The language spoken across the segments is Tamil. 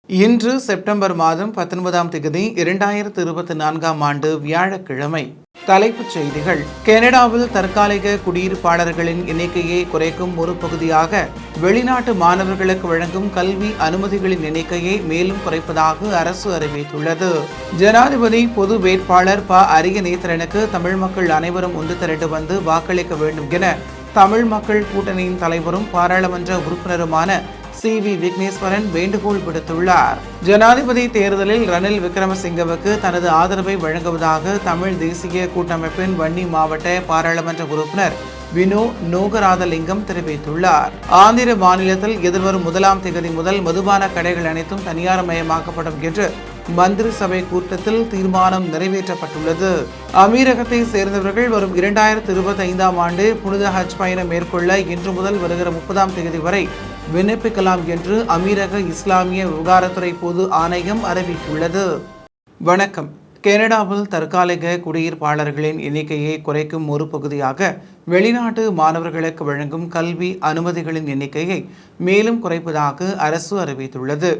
இன்று செப்டம்பர் மாதம் 19ஆம் தேதி 2024ஆம் ஆண்டு வியாழக்கிழமை. தலைப்புச் செய்திகள். கனடாவில் தற்காலிக குடியிருப்பாளர்களின் எண்ணிக்கையை குறைக்கும் ஒரு பகுதியாக வெளிநாட்டு மாணவர்களுக்கு வழங்கும் கல்வி அனுமதிகளின் எண்ணிக்கையை மேலும் குறைப்பதாக அரசு அறிவித்துள்ளது. ஜனாதிபதி பொது வேட்பாளர் அரியநேத்திரனுக்கு தமிழ் மக்கள் அனைவரும் ஒன்று திரண்டு வந்து வாக்களிக்க வேண்டும் என தமிழ் மக்கள் கூட்டணியின் தலைவரும் பாராளுமன்ற உறுப்பினருமான சி.வி. விக்னேஸ்வரன் வேண்டுகோள் விடுத்துள்ளார். ஜனாதிபதி தேர்தலில் ரணில் விக்ரமசிங்கவுக்கு தனது ஆதரவை வழங்குவதாக தமிழ் தேசிய கூட்டமைப்பின் வன்னி மாவட்ட பாராளுமன்ற உறுப்பினர் வினோ நோகராதலிங்கம் தெரிவித்துள்ளார். ஆந்திர மாநிலத்தில் எதிர்வரும் 1ஆம் தேதி முதல் மதுபான கடைகள் அனைத்தும் தனியார்மயமாக்கப்படும் என்று மந்திரி சபை கூட்டத்தில் தீர்மானம் நிறைவேற்றப்பட்டுள்ளது. அமீரகத்தை சேர்ந்தவர்கள் வரும் 2025ஆம் ஆண்டு புனித ஹஜ் பயணம் மேற்கொள்ள இன்று முதல் வருகிற 30ஆம் தேதி வரை விண்ணப்பிக்கலாம் என்று அமீரக இஸ்லாமிய விவகாரத்துறை பொது ஆணையம் அறிவித்துள்ளது. வணக்கம். கனடாவில் தற்காலிக குடியிருப்பாளர்களின் எண்ணிக்கையை குறைக்கும் ஒரு பகுதியாக வெளிநாட்டு மாணவர்களுக்கு வழங்கும் கல்வி அனுமதிகளின் எண்ணிக்கையை மேலும் குறைப்பதாக அரசு அறிவித்துள்ளது.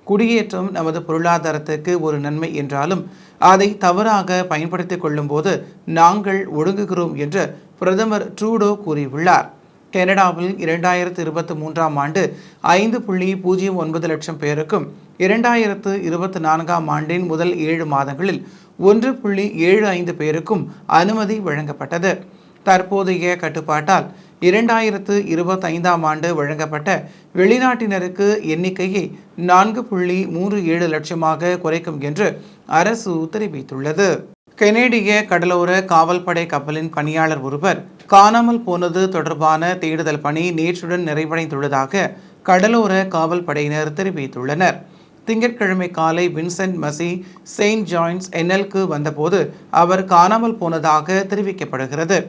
குடியேற்றம் நமது பொருளாதாரத்துக்கு ஒரு நன்மை என்றாலும் அதை தவறாக பயன்படுத்திக் கொள்ளும் போது நாங்கள் ஒடுங்குகிறோம் என்று பிரதமர் ட்ரூடோ கூறியுள்ளார். கனடாவில் 2023ஆம் ஆண்டு 5.09 லட்சம் பேருக்கும் 2024ஆம் ஆண்டின் முதல் 7 மாதங்களில் 1.75 பேருக்கும் அனுமதி வழங்கப்பட்டது. தற்போதைய கட்டுப்பாட்டால் 2025ஆம் ஆண்டு வழங்கப்பட்ட வெளிநாட்டினருக்கு எண்ணிக்கையை 4.37 லட்சமாக குறைக்கும் என்று அரசு தெரிவித்துள்ளது. கனேடிய கடலோர காவல்படை கப்பலின் பணியாளர் ஒருவர் காணாமல் போனது தொடர்பான தேடுதல் பணி நேற்றுடன் நிறைவடைந்துள்ளதாக கடலோர காவல் படையினர் தெரிவித்துள்ளனர். திங்கட்கிழமை காலை வின்சென்ட் மசி செயின்ட் ஜான்ஸ் என்எல்க்கு வந்தபோது அவர் காணாமல் போனதாக தெரிவிக்கப்படுகிறது.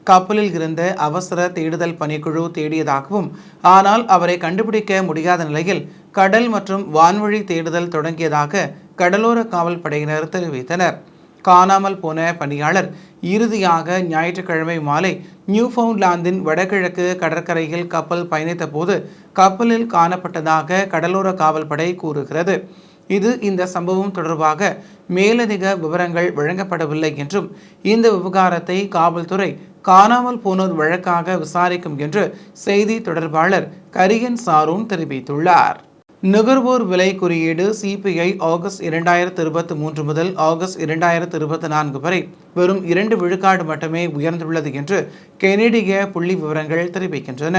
கப்பலில் இருந்த அவசர தேடுதல் பணிக்குழு தேடியதாகவும் ஆனால் அவரை கண்டுபிடிக்க முடியாத நிலையில் கடல் மற்றும் வான்வழி தேடுதல் தொடங்கியதாக கடலோர காவல் படையினர் தெரிவித்தனர். காணாமல் போன பணியாளர் இறுதியாக ஞாயிற்றுக்கிழமை மாலை நியூஃபவுண்ட்லாந்தின் வடகிழக்கு கடற்கரையில் கப்பல் பயணித்த போது கப்பலில் காணப்பட்டதாக கடலோர காவல்படை கூறுகிறது. இந்த சம்பவம் தொடர்பாக மேலதிக விவரங்கள் வழங்கப்படவில்லை என்றும் இந்த விவகாரத்தை காவல்துறை காணாமல் போனோர் வழக்காக விசாரிக்கும் என்று செய்தி தொடர்பாளர் கரியன் சாரூன் தெரிவித்துள்ளார். நுகர்வோர் விலை குறியீடு சிபிஐ ஆகஸ்ட் 2023 முதல் ஆகஸ்ட் 2024 வரை வெறும் 2 விழுக்காடு மட்டுமே உயர்ந்துள்ளது என்று கனேடிய புள்ளி விவரங்கள் தெரிவிக்கின்றன.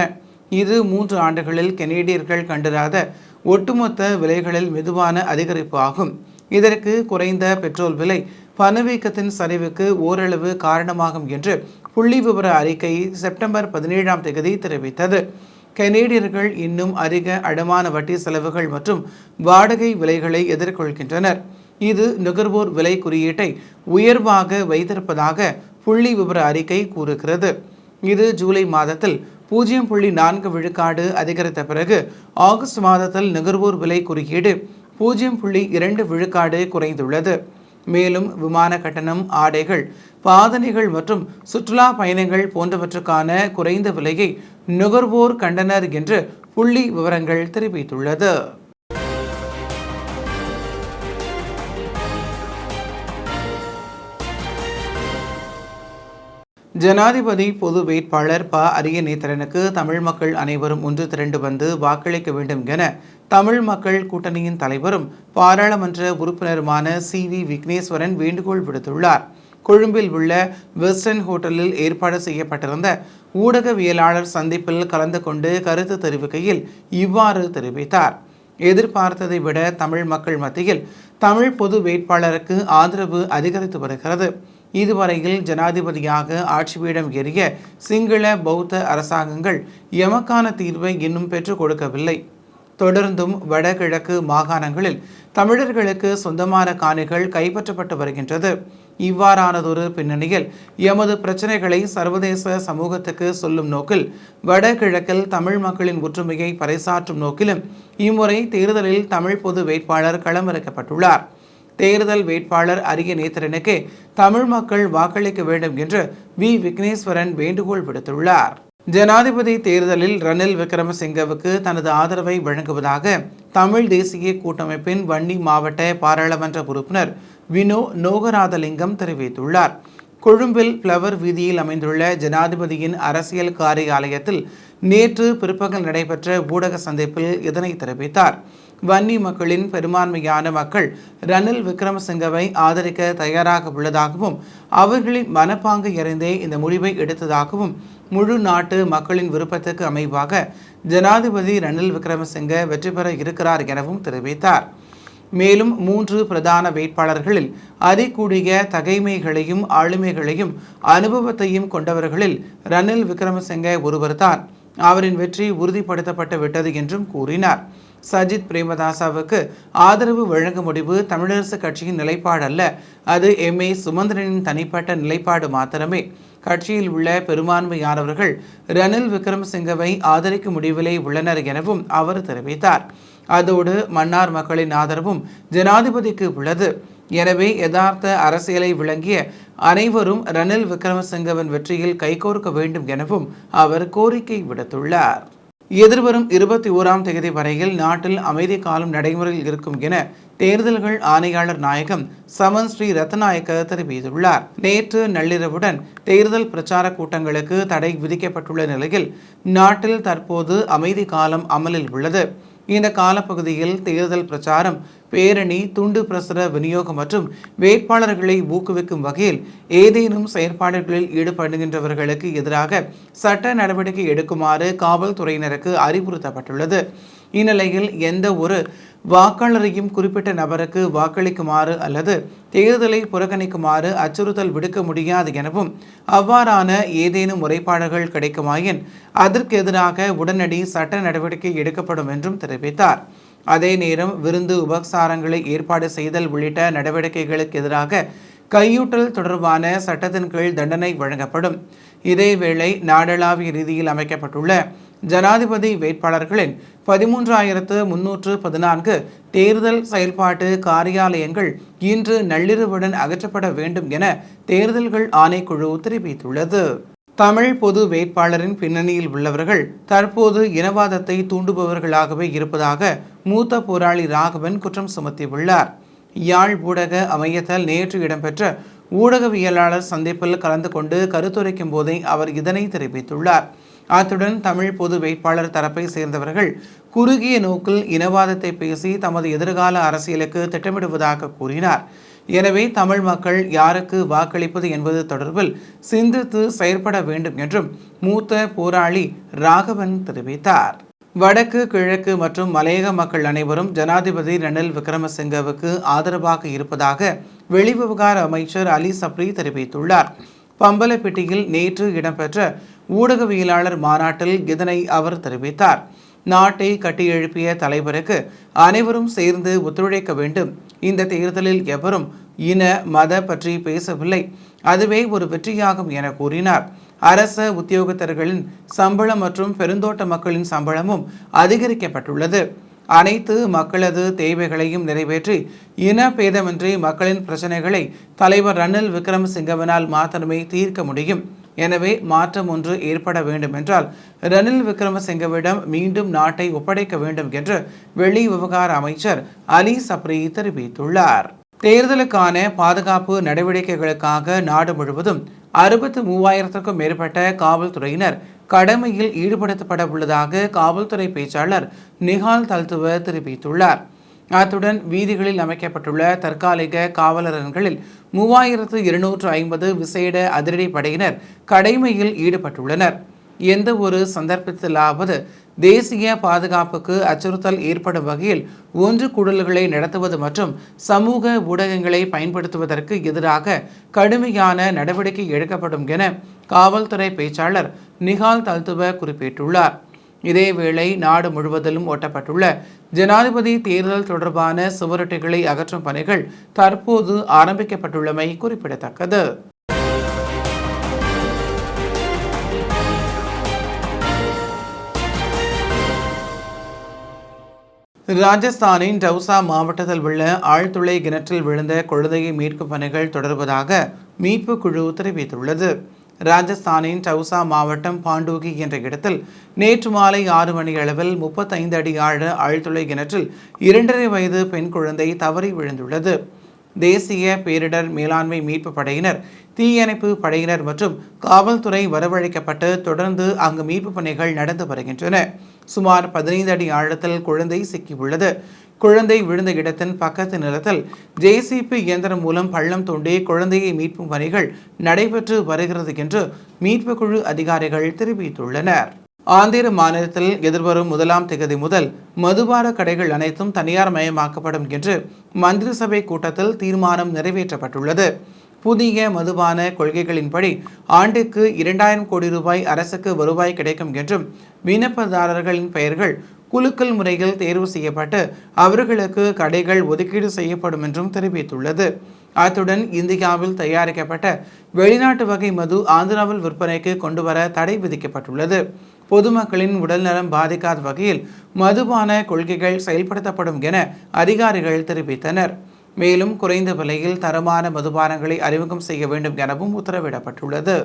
இது 3 ஆண்டுகளில் கனேடியர்கள் கண்டிராத ஒட்டுமொத்த விலைகளில் மெதுவான அதிகரிப்பு ஆகும். இதற்கு குறைந்த பெட்ரோல் விலை பணவீக்கத்தின் சரிவுக்கு ஓரளவு காரணமாகும் என்று புள்ளி விவர அறிக்கை செப்டம்பர் 17ஆம் தேதி தெரிவித்தது. கனேடியர்கள் இன்னும் அதிக அடமான வட்டி செலவுகள் மற்றும் வாடகை விலைகளை எதிர்கொள்கின்றனர். இது நுகர்வோர் விலை குறியீட்டை உயர்வாக வைத்திருப்பதாக புள்ளி விவர அறிக்கை கூறுகிறது. இது ஜூலை மாதத்தில் 0.4 விழுக்காடு அதிகரித்த பிறகு ஆகஸ்ட் மாதத்தில் நுகர்வோர் விலை குறியீடு 0.2 விழுக்காடு குறைந்துள்ளது. மேலும் விமான கட்டணம், ஆடைகள், பாதணிகள் மற்றும் சுற்றுலா பயணங்கள் போன்றவற்றுக்கான குறைந்த விலையை நுகர்வோர் கண்டனர் என்று புள்ளி விவரங்கள் தெரிவித்துள்ளது. ஜனாதிபதி பொது வேட்பாளர் அரியநேத்திரனுக்கு தமிழ் மக்கள் அனைவரும் ஒன்று திரண்டு வந்து வாக்களிக்க வேண்டும் என தமிழ் மக்கள் கூட்டணியின் தலைவரும் பாராளுமன்ற உறுப்பினருமான சி.வி. விக்னேஸ்வரன் வேண்டுகோள் விடுத்துள்ளார். கொழும்பில் உள்ள வெஸ்டர்ன் ஹோட்டலில் ஏற்பாடு செய்யப்பட்டிருந்த ஊடகவியலாளர் சந்திப்பில் கலந்து கொண்டு கருத்து தெரிவிக்கையில் இவ்வாறு தெரிவித்தார். எதிர்பார்த்ததை விட தமிழ் மக்கள் மத்தியில் தமிழ் பொது வேட்பாளருக்கு ஆதரவு அதிகரித்து வருகிறது. இதுவரையில் ஜனாதிபதியாக ஆட்சிபீடம் ஏறிய சிங்கள பௌத்த அரசாங்கங்கள் எமக்கான தீர்வை இன்னும் பெற்றுக் கொடுக்கவில்லை. தொடர்ந்தும் வடகிழக்கு மாகாணங்களில் தமிழர்களுக்கு சொந்தமான காணிகள் கைப்பற்றப்பட்டு வருகின்றது. இவ்வாறானதொரு பின்னணியில் எமது பிரச்சனைகளை சர்வதேச சமூகத்துக்கு சொல்லும் நோக்கில் வடகிழக்கில் தமிழ் மக்களின் ஒற்றுமையை பறைசாற்றும் நோக்கிலும் இம்முறை தேர்தலில் தமிழ் பொது வேட்பாளர் களமிறக்கப்பட்டுள்ளார். தேர்தல் வேட்பாளர் அரியநேத்திரனுக்கே தமிழ் மக்கள் வாக்களிக்க வேண்டும் என்று வி. விக்னேஸ்வரன் வேண்டுகோள் விடுத்துள்ளார். ஜனாதிபதி தேர்தலில் ரணில் விக்ரமசிங்கவுக்கு தனது ஆதரவை வழங்குவதாக தமிழ் தேசிய கூட்டமைப்பின் வன்னி மாவட்ட பாராளுமன்ற உறுப்பினர் வினோ நோகராதலிங்கம் தெரிவித்துள்ளார். கொழும்பில் பிளவர் வீதியில் அமைந்துள்ள ஜனாதிபதியின் அரசியல் காரியாலயத்தில் நேற்று பிற்பகல் நடைபெற்ற ஊடக சந்திப்பில் இதனை தெரிவித்தார். வன்னி மக்களின் பெரும்பான்மையான மக்கள் ரணில் விக்ரமசிங்கவை ஆதரிக்க தயாராக உள்ளதாகவும் அவர்களின் மனப்பாங்கை அறிந்தே இந்த முடிவை எடுத்ததாகவும் முழு நாட்டு மக்களின் விருப்பத்துக்கு அமைவாக ஜனாதிபதி ரணில் விக்ரமசிங்க வெற்றி பெற இருக்கிறார் எனவும் தெரிவித்தார். மேலும் 3 பிரதான வேட்பாளர்களில் அதிகூடிய தகைமைகளையும் ஆளுமைகளையும் அனுபவத்தையும் கொண்டவர்களில் ரணில் விக்ரமசிங்க ஒருவர்தான். அவரின் வெற்றி உறுதிப்படுத்தப்பட்டு விட்டது என்றும் கூறினார். சஜித் பிரேமதாசவுக்கு ஆதரவு வழங்கும் முடிவு தமிழரசு கட்சியின் நிலைப்பாடு அல்ல, அது எம்.ஏ. சுமந்திரனின் தனிப்பட்ட நிலைப்பாடு மாத்திரமே. கட்சியில் உள்ள பெரும்பான்மையானவர்கள் ரணில் விக்ரமசிங்கவை ஆதரிக்கும் முடிவிலே உள்ளனர் எனவும் அவர் தெரிவித்தார். அதோடு மன்னார் மக்களின் ஆதரவும் ஜனாதிபதிக்கு உள்ளது. எனவே யதார்த்த அரசியலை விளங்கிய அனைவரும் ரணில் விக்ரமசிங்கவின் வெற்றியில் கைகோர்க்க வேண்டும் எனவும் அவர் கோரிக்கை விடுத்துள்ளார். எதிர்வரும் 21ஆம் தேதி வரையில் நாட்டில் அமைதி காலம் நடைமுறையில் இருக்கும் என தேர்தல்கள் ஆணையாளர் நாயகம் சமன் ஸ்ரீ ரத்நாயக்க தெரிவித்துள்ளார். நேற்று நள்ளிரவுடன் தேர்தல் பிரச்சார கூட்டங்களுக்கு தடை விதிக்கப்பட்டுள்ள நிலையில் நாட்டில் தற்போது அமைதி காலம் அமலில் உள்ளது. இந்த காலப்பகுதியில் தேர்தல் பிரச்சாரம், பேரணி, துண்டு பிரசுர விநியோகம் மற்றும் வேட்பாளர்களை ஊக்குவிக்கும் வகையில் ஏதேனும் செயற்பாடுகளில் ஈடுபடுகின்றவர்களுக்கு எதிராக சட்ட நடவடிக்கை எடுக்குமாறு காவல்துறையினருக்கு அறிவுறுத்தப்பட்டுள்ளது. இந்நிலையில் எந்த ஒரு வாக்காளரையும் குறிப்பிட்ட நபருக்கு வாக்களிக்குமாறு அல்லது தேர்தலை புறக்கணிக்குமாறு அச்சுறுத்தல் விடுக்க முடியாது எனவும் அவ்வாறான ஏதேனும் முறைப்பாடுகள் கிடைக்குமாயின் அதற்கு எதிராக உடனடி சட்ட நடவடிக்கை எடுக்கப்படும் என்றும் தெரிவித்தார். அதே நேரம் விருந்து உபசாரங்களை ஏற்பாடு செய்தல் உள்ளிட்ட நடவடிக்கைகளுக்கு எதிராக கையூட்டல் தொடர்பான சட்டத்தின் கீழ் தண்டனை வழங்கப்படும். இதேவேளை நாடளாவிய ரீதியில் அமைக்கப்பட்டுள்ள ஜனாதிபதி வேட்பாளர்களின் 13,314 தேர்தல் செயல்பாட்டு காரியாலயங்கள் இன்று நள்ளிரவுடன் அகற்றப்பட வேண்டும் என தேர்தல்கள் ஆணைக்குழு தெரிவித்துள்ளது. தமிழ் பொது வேட்பாளரின் பின்னணியில் உள்ளவர்கள் தற்போது இனவாதத்தை தூண்டுபவர்களாகவே இருப்பதாக மூத்த போராளி ராகவன் குற்றம் சுமத்தியுள்ளார். யாழ் ஊடக அமையத்தில் நேற்று இடம்பெற்ற ஊடகவியலாளர் சந்திப்பில் கலந்து கொண்டு கருத்துரைக்கும் போதே அவர் இதனை தெரிவித்துள்ளார். அத்துடன் தமிழ் பொது வேட்பாளர் தரப்பை சேர்ந்தவர்கள் குறுகிய நோக்கில் இனவாதத்தை பேசி தமது எதிர்கால அரசியலுக்கு திட்டமிடுவதாக கூறினார். எனவே தமிழ் மக்கள் யாருக்கு வாக்களிப்பது என்பது தொடர்பில் சிந்தித்து செயற்பட வேண்டும் என்றும் மூத்த போராளி ராகவன் தெரிவித்தார். வடக்கு, கிழக்கு மற்றும் மலையக மக்கள் அனைவரும் ஜனாதிபதி ரணில் விக்ரமசிங்கவுக்கு ஆதரவாக இருப்பதாக வெளிவிவகார அமைச்சர் அலி சப்ரி தெரிவித்துள்ளார். பம்பலப்பிட்டியில் நேற்று இடம்பெற்ற ஊடகவியலாளர் மாநாட்டில் இதனை அவர் தெரிவித்தார். நாட்டை கட்டியெழுப்பிய தலைவருக்கு அனைவரும் சேர்ந்து ஒத்துழைக்க வேண்டும். இந்த தேர்தலில் எவரும் இன மத பற்றி பேசவில்லை, அதுவே ஒரு வெற்றியாகும் என கூறினார். அரச உத்தியோகத்தர்களின் சம்பளம் மற்றும் பெருந்தோட்ட மக்களின் சம்பளமும் அதிகரிக்கப்பட்டுள்ளது. அனைத்து மக்களது தேவைகளையும் நிறைவேற்றி இன பேதமின்றி மக்களின் பிரச்சனைகளை தலைவர் ரணில் விக்ரமசிங்கவினால் மாத்திரமே தீர்க்க முடியும். எனவே மாற்றம் ஒன்று ஏற்பட வேண்டும் என்றால் ரணில் விக்ரமசிங்கவிடம் மீண்டும் நாட்டை ஒப்படைக்க வேண்டும் என்று வெளி விவகார அமைச்சர் அலி சப்ரி தெரிவித்துள்ளார். தேர்தலுக்கான பாதுகாப்பு நடவடிக்கைகளுக்காக நாடு முழுவதும் 63,000க்கும் மேற்பட்ட காவல்துறையினர் கடமையில் ஈடுபடுத்தப்பட உள்ளதாக காவல்துறை பேச்சாளர் நிஹால் தல்துவ தெரிவித்துள்ளார். அத்துடன் வீதிகளில் அமைக்கப்பட்டுள்ள தற்காலிக காவலரண்களில் 3,250 விசேட அதிரடி படையினர் கடமையில் ஈடுபட்டுள்ளனர். எந்த ஒரு சந்தர்ப்பத்திலாவது தேசிய பாதுகாப்புக்கு அச்சுறுத்தல் ஏற்படும் வகையில் ஒன்று கூடல்களை நடத்துவது மற்றும் சமூக ஊடகங்களை பயன்படுத்துவதற்கு எதிராக கடுமையான நடவடிக்கை எடுக்கப்படும் என காவல்துறை பேச்சாளர் நிஹால் தல்துவ குறிப்பிட்டுள்ளார். இதேவேளை நாடு முழுவதிலும் ஒட்டப்பட்டுள்ள ஜனாதிபதி தேர்தல் தொடர்பான சுவரொட்டிகளை அகற்றும் பணிகள் தற்போது ஆரம்பிக்கப்பட்டுள்ளமை குறிப்பிடத்தக்கது. ராஜஸ்தானின் டவுசா மாவட்டத்தில் உள்ள ஆழ்துளை கிணற்றில் விழுந்த குழந்தையை மீட்கும் பணிகள் தொடர்வதாக மீட்பு குழு தெரிவித்துள்ளது. ராஜஸ்தானின் டவுசா மாவட்டம் பாண்டூகி என்ற இடத்தில் நேற்று மாலை 6 மணி அளவில் 35 அடி ஆழ ஆழ்துளை கிணற்றில் 2.5 வயது பெண் குழந்தை தவறி விழுந்துள்ளது. தேசிய பேரிடர் மேலாண்மை மீட்பு படையினர், தீயணைப்பு படையினர் மற்றும் காவல்துறை வரவழைக்கப்பட்டு தொடர்ந்து அங்கு மீட்பு பணிகள் நடந்து வருகின்றன. சுமார் 15 அடி ஆழத்தில் குழந்தை சிக்கியுள்ளது. குழந்தை விழுந்த இடத்தின் பக்கத்து நிலத்தில் JCB இயந்திரம் மூலம் பள்ளம் தோண்டி குழந்தையை மீட்பும் பணிகள் நடைபெற்று வருகிறது என்று மீட்பு குழு அதிகாரிகள் தெரிவித்துள்ளனர். ஆந்திர மாநிலத்தில் எதிர்வரும் 1ஆம் தேதி முதல் மதுபான கடைகள் அனைத்தும் தனியார் மயமாக்கப்படும் என்று மந்திரி சபை கூட்டத்தில் தீர்மானம் நிறைவேற்றப்பட்டுள்ளது. புதிய மதுபான கொள்கைகளின்படி ஆண்டுக்கு 2000 கோடி ரூபாய் அரசுக்கு வருவாய் கிடைக்கும் என்றும் விண்ணப்பதாரர்களின் பெயர்கள் குலுக்கல் முறையில் தேர்வு செய்யப்பட்டு அவர்களுக்கு கடைகள் ஒதுக்கீடு செய்யப்படும் என்றும் தெரிவித்துள்ளது. அத்துடன் இந்தியாவில் தயாரிக்கப்பட்ட வெளிநாட்டு வகை மது ஆந்திராவில் விற்பனைக்கு கொண்டுவர தடை விதிக்கப்பட்டுள்ளது. பொதுமக்களின் உடல்நலம் பாதிக்காத வகையில் மதுபான கொள்கைகள் செயல்படுத்தப்படும் என அதிகாரிகள் தெரிவித்தனர். மேலும் குறைந்த விலையில் தரமான மதுபானங்களை அறிமுகம் செய்ய வேண்டும் எனவும் உத்தரவிடப்பட்டுள்ளது.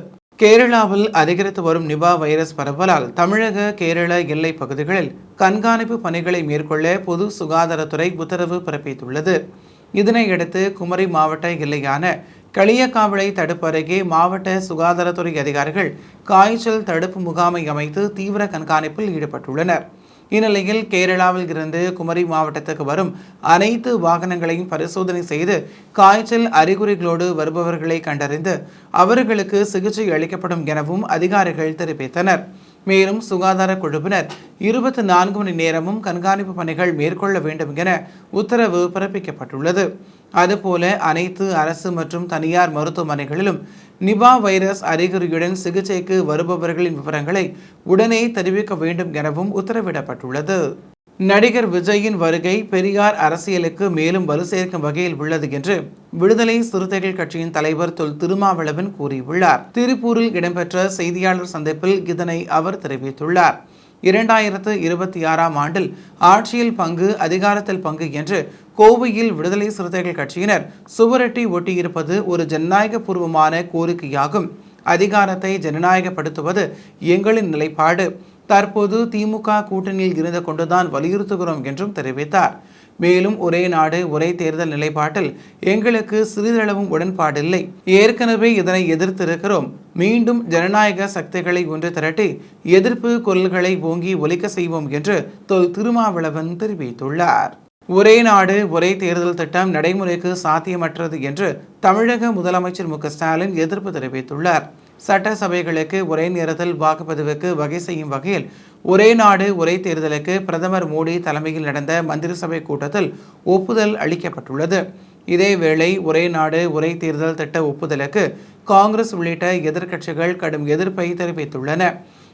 கேரளாவில் அதிகரித்து வரும் நிபா வைரஸ் பரவலால் தமிழக கேரள எல்லை பகுதிகளில் கண்காணிப்பு பணிகளை மேற்கொள்ள பொது சுகாதாரத்துறை உத்தரவு பிறப்பித்துள்ளது. இதனையடுத்து குமரி மாவட்ட எல்லையான களியக்காவிளை தடுப்பு அருகே மாவட்ட சுகாதாரத்துறை அதிகாரிகள் காய்ச்சல் தடுப்பு முகாமை அமைத்து தீவிர கண்காணிப்பில் ஈடுபட்டுள்ளனர். இந்நிலையில் கேரளாவில் இருந்து குமரி மாவட்டத்துக்கு வரும் அனைத்து வாகனங்களையும் பரிசோதனை செய்து காய்ச்சல் அறிகுறிகளோடு வருபவர்களை கண்டறிந்து அவர்களுக்கு சிகிச்சை அளிக்கப்படும் எனவும் அதிகாரிகள் தெரிவித்தனர். மேலும் சுகாதார குழுவினர் 24 மணி நேரமும் கண்காணிப்பு பணிகள் மேற்கொள்ள வேண்டும் என உத்தரவு பிறப்பிக்கப்பட்டுள்ளது. அதுபோல அனைத்து அரசு மற்றும் தனியார் மருத்துவமனைகளிலும் நிபா வைரஸ் அறிகுறியுடன் சிகிச்சைக்கு வருபவர்களின் விவரங்களை உடனே தெரிவிக்க வேண்டும் எனவும் உத்தரவிடப்பட்டுள்ளது. நடிகர் விஜயின் வருகை பெரியார் அரசியலுக்கு மேலும் வலு சேர்க்கும் வகையில் உள்ளது என்று விடுதலை சிறுத்தைகள் கட்சியின் தலைவர் தொல் திருமாவளவன் கூறியுள்ளார். திருப்பூரில் இடம்பெற்ற செய்தியாளர் சந்திப்பில் இதனை அவர் தெரிவித்துள்ளார். 2026ஆம் ஆண்டில் ஆட்சியில் பங்கு, அதிகாரத்தில் பங்கு என்று கோவையில் விடுதலை சிறுத்தைகள் கட்சியினர் சுவரொட்டி ஒட்டியிருப்பது ஒரு ஜனநாயக பூர்வமான கோரிக்கையாகும். அதிகாரத்தை ஜனநாயகப்படுத்துவது எங்களின் நிலைப்பாடு. தற்போது திமுக கூட்டணியில் இருந்து கொண்டுதான் வலியுறுத்துகிறோம் என்றும் தெரிவித்தார். மேலும் ஒரே நாடு ஒரே தேர்தல் நிலைப்பாட்டில் எங்களுக்கு சிறிதளவும் உடன்பாடில்லை. ஏற்கனவே இதனை எதிர்த்திருக்கிறோம். மீண்டும் ஜனநாயக சக்திகளை ஒன்று திரட்டி எதிர்ப்பு குரல்களை ஓங்கி ஒலிக்க செய்வோம் என்று தொல் திருமாவளவன் தெரிவித்துள்ளார். ஒரே நாடு ஒரே தேர்தல் திட்டம் நடைமுறைக்கு சாத்தியமற்றது என்று தமிழக முதலமைச்சர் மு.க.ஸ்டாலின் எதிர்ப்பு தெரிவித்துள்ளார். சட்டசபைகளுக்கு ஒரே நேரத்தில் வாக்குப்பதிவுக்கு வகை செய்யும் வகையில் ஒரே நாடு ஒரே தேர்தலுக்கு பிரதமர் மோடி தலைமையில் நடந்த மந்திரி சபை கூட்டத்தில் ஒப்புதல் அளிக்கப்பட்டுள்ளது. இதேவேளை ஒரே நாடு ஒரே தேர்தல் திட்ட ஒப்புதலுக்கு காங்கிரஸ் உள்ளிட்ட எதிர்க்கட்சிகள் கடும் எதிர்ப்பை தெரிவித்துள்ளன.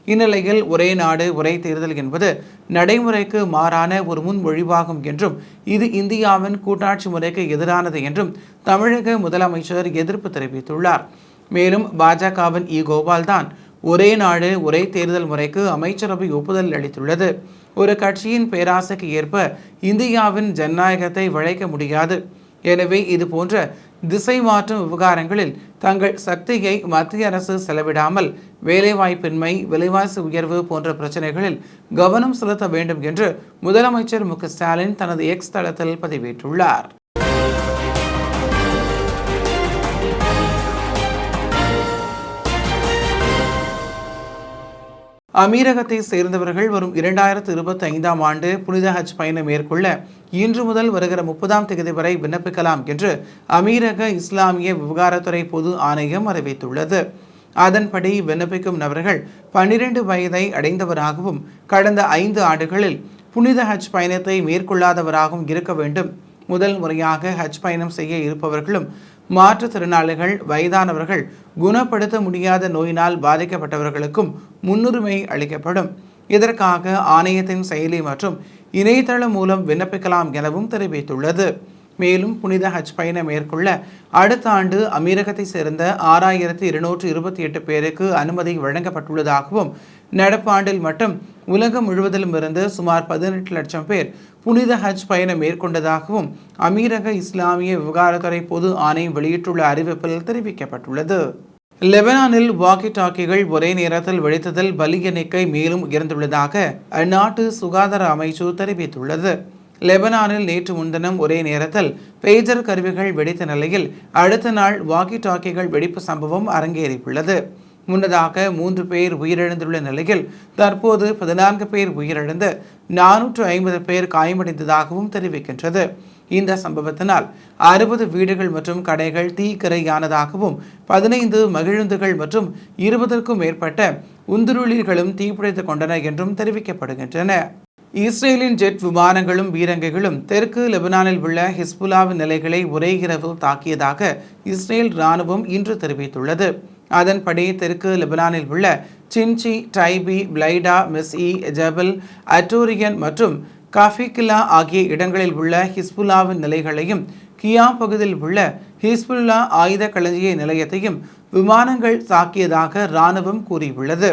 இந்நிலையில் ஒரே நாடு ஒரே தேர்தல் என்பது நடைமுறைக்கு மாறான ஒரு முன்மொழிவாகும் என்றும் இது இந்தியாவின் கூட்டாட்சி முறைக்கு எதிரானது என்றும் தமிழக முதலமைச்சர் எதிர்ப்பு தெரிவித்துள்ளார். மேலும் பாஜகவின் கோபால் தான் ஒரே நாடு ஒரே தேர்தல் முறைக்கு அமைச்சரவை ஒப்புதல் அளித்துள்ளது. ஒரு கட்சியின் பேராசைக்கு ஏற்ப இந்தியாவின் ஜனநாயகத்தை வளைக்க முடியாது. எனவே இது போன்ற திசை மாற்றும் விவகாரங்களில் தங்கள் சக்தியை மத்திய அரசு செலவிடாமல் வேலைவாய்ப்பின்மை, விலைவாசி உயர்வு போன்ற பிரச்சனைகளில் கவனம் செலுத்த வேண்டும் என்று முதலமைச்சர் மு.க.ஸ்டாலின் தனது எக்ஸ் தளத்தில் பதிவிட்டுள்ளார். அமீரகத்தை சேர்ந்தவர்கள் வரும் 2025ஆம் ஆண்டு புனித ஹஜ் பயணம் மேற்கொள்ள இன்று முதல் வருகிற 30ஆம் தேதி வரை விண்ணப்பிக்கலாம் என்று அமீரக இஸ்லாமிய விவகாரத்துறை பொது ஆணையம் அறிவித்துள்ளது. அதன்படி விண்ணப்பிக்கும் நபர்கள் 12 வயதை அடைந்தவராகவும் கடந்த 5 ஆண்டுகளில் புனித ஹஜ் பயணத்தை மேற்கொள்ளாதவராகவும் இருக்க வேண்டும். முதல் முறையாக ஹஜ் பயணம் செய்ய இருப்பவர்களும், மாற்றுத்திறனாளிகள், வயதானவர்கள், குணப்படுத்த முடியாத நோயினால் பாதிக்கப்பட்டவர்களுக்கும் முன்னுரிமை அளிக்கப்படும். இதற்காக ஆணையத்தின் செயலி மற்றும் இணையதளம் மூலம் விண்ணப்பிக்கலாம் எனவும் தெரிவித்துள்ளது. மேலும் புனித ஹஜ் பயணம் மேற்கொள்ள அடுத்த ஆண்டு அமீரகத்தை சேர்ந்த 6228 பேருக்கு அனுமதி வழங்கப்பட்டுள்ளதாகவும், நடப்பாண்டில் மட்டும் உலகம் முழுவதிலும் இருந்து சுமார் 18 லட்சம் பேர் புனித ஹஜ் பயணம் மேற்கொண்டதாகவும் அமீரக இஸ்லாமிய விவகாரத்துறை பொது ஆணையம் வெளியிட்டுள்ள அறிவிப்பில் தெரிவிக்கப்பட்டுள்ளது. லெபனானில் வாக்கி டாக்கிகள் ஒரே நேரத்தில் வெடித்ததில் பலி எண்ணிக்கை மேலும் உயர்ந்துள்ளதாக அந்நாட்டு சுகாதார அமைச்சு தெரிவித்துள்ளது. லெபனானில் நேற்று முன்தினம் ஒரே நேரத்தில் பேஜர் கருவிகள் வெடித்த நிலையில் அடுத்த நாள் வாக்கி டாக்கிகள் வெடிப்பு சம்பவம் அரங்கேறியுள்ளது. முன்னதாக 3 பேர் உயிரிழந்துள்ள நிலையில் தற்போது 14 பேர் உயிரிழந்து 450 பேர் காயமடைந்ததாகவும் தெரிவிக்கின்றது. இந்த சம்பவத்தினால் 60 வீடுகள் மற்றும் கடைகள் தீக்கிரையானதாகவும் 15 மகிழுந்துகள் மற்றும் 20க்கும் மேற்பட்ட உந்துருளிகளும் தீப்பிடித்துக் கொண்டன என்றும் தெரிவிக்கப்படுகின்றன. இஸ்ரேலின் ஜெட் விமானங்களும் பீரங்கிகளும் தெற்கு லெபனானில் உள்ள ஹிஸ்புல்லாவின் நிலைகளை ஒரே இரவில் தாக்கியதாக இஸ்ரேல் ராணுவம் இன்று தெரிவித்துள்ளது. அதன்படி தெற்கு லெபனானில் உள்ள சின்சி, டைபி, பிளைடா, மெஸ்இ, ஜபல், அட்டோரியன் மற்றும் கஃபிகிலா ஆகிய இடங்களில் உள்ள ஹிஸ்புல்லாவின் நிலைகளையும் கியா பகுதியில் உள்ள ஹிஸ்புல்லா ஆயுத களஞ்சிய நிலையத்தையும் விமானங்கள் தாக்கியதாக ராணுவம் கூறியுள்ளது.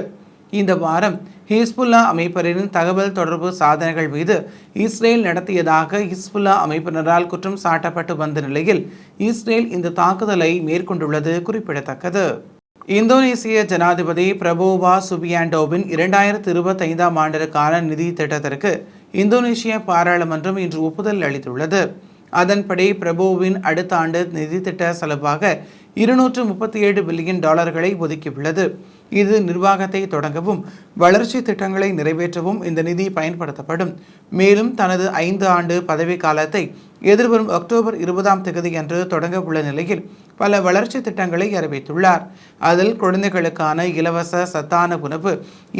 இந்த வாரம் ஹிஸ்புல்லா அமைப்பினரின் தகவல் தொடர்பு சாதனைகள் மீது இஸ்ரேல் நடத்தியதாக ஹிஸ்புல்லா அமைப்பினரால் குற்றம் சாட்டப்பட்டு வந்த நிலையில் இஸ்ரேல் இந்த தாக்குதலை மேற்கொண்டுள்ளது குறிப்பிடத்தக்கது. இந்தோனேசிய ஜனாதிபதி பிரபோவோ சுபியாண்டோவின் 2025ஆம் ஆண்டிற்கான நிதி திட்டத்திற்கு இந்தோனேசிய பாராளுமன்றம் இன்று ஒப்புதல் அளித்துள்ளது. அதன்படி பிரபோவின் அடுத்த ஆண்டு நிதி திட்ட செலவாக $237 பில்லியன் ஒதுக்கியுள்ளது. இது நிர்வாகத்தை தொடங்கவும் வளர்ச்சி திட்டங்களை நிறைவேற்றவும் இந்த நிதி பயன்படுத்தப்படும். மேலும் தனது 5 ஆண்டு பதவி காலத்தை எதிர்வரும் அக்டோபர் 20ஆம் தேதி அன்று தொடங்க உள்ள நிலையில் பல வளர்ச்சி திட்டங்களை அறிவித்துள்ளார். அதில் குழந்தைகளுக்கான இலவச சத்தான உணவு,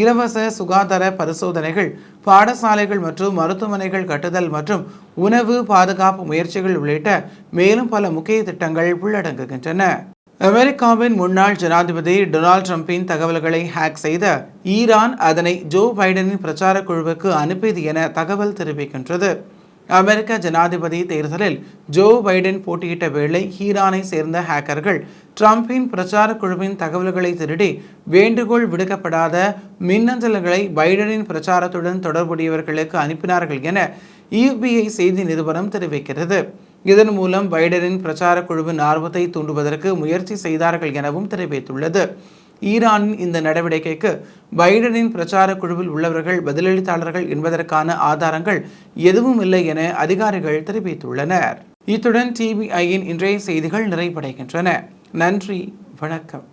இலவச சுகாதார பரிசோதனைகள், பாடசாலைகள் மற்றும் மருத்துவமனைகள் கட்டுதல் மற்றும் உணவு பாதுகாப்பு முயற்சிகள் உள்ளிட்ட மேலும் பல முக்கிய திட்டங்கள் உள்ளடங்குகின்றன. அமெரிக்காவின் முன்னாள் ஜனாதிபதி டொனால்ட் ட்ரம்பின் தகவல்களை ஹேக் செய்த ஈரான் அதனை ஜோ பைடனின் பிரச்சார குழுவுக்கு அனுப்பியது என தகவல் தெரிவிக்கின்றது. அமெரிக்க ஜனாதிபதி தேர்தலில் ஜோ பைடன் போட்டியிட்ட வேளை ஈரானை சேர்ந்த ஹேக்கர்கள் ட்ரம்பின் பிரச்சார குழுவின் தகவல்களை திருடி வேண்டுகோள் விடுக்கப்படாத மின்னஞ்சல்களை பைடனின் பிரச்சாரத்துடன் தொடர்புடையவர்களுக்கு அனுப்பினார்கள் என FBI செய்தி நிறுவனம் தெரிவிக்கிறது. இதன் மூலம் பைடனின் பிரச்சார குழுவின் ஆர்வத்தை தூண்டுவதற்கு முயற்சி செய்தார்கள் எனவும் தெரிவித்துள்ளது. ஈரானின் இந்த நடவடிக்கைக்கு பைடனின் பிரச்சார குழுவில் உள்ளவர்கள் பதிலளித்தாளர்கள் என்பதற்கான ஆதாரங்கள் எதுவும் இல்லை என அதிகாரிகள் தெரிவித்துள்ளனர். இத்துடன் TVIயின் இன்றைய செய்திகள் நிறைவடைகின்றன. நன்றி, வணக்கம்.